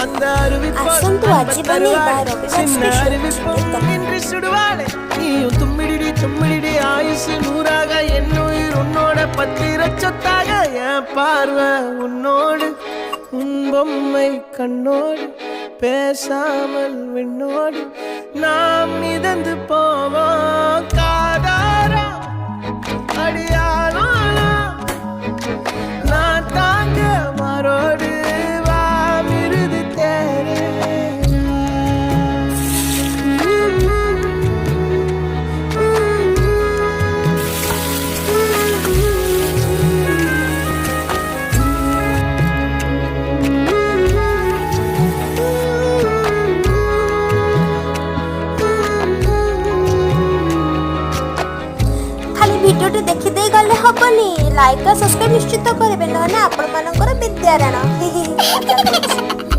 அந்த அறிவிப்பு சின்ன அறிவிப்பு என்று சுடுவாளே நீயும் தும்மிடி ஆயுசு நூறாக என் உயிர் உன்னோட பத்திர சொத்தாக என் பார்வை உன்னோடு உன் பொம்மை கண்ணோடு பேசாமல் விண்ணோடு நாம் மிதந்து போவோம் காதாரா அடியானா நான் தாங்க மாறோடு வா மிருது தேரே ভিডিওটি দেখি গলে হবনি লাইক আর সবসক্রাইব নিশ্চিত করবে না আপন মানকৰ বিদ্যারায়ণ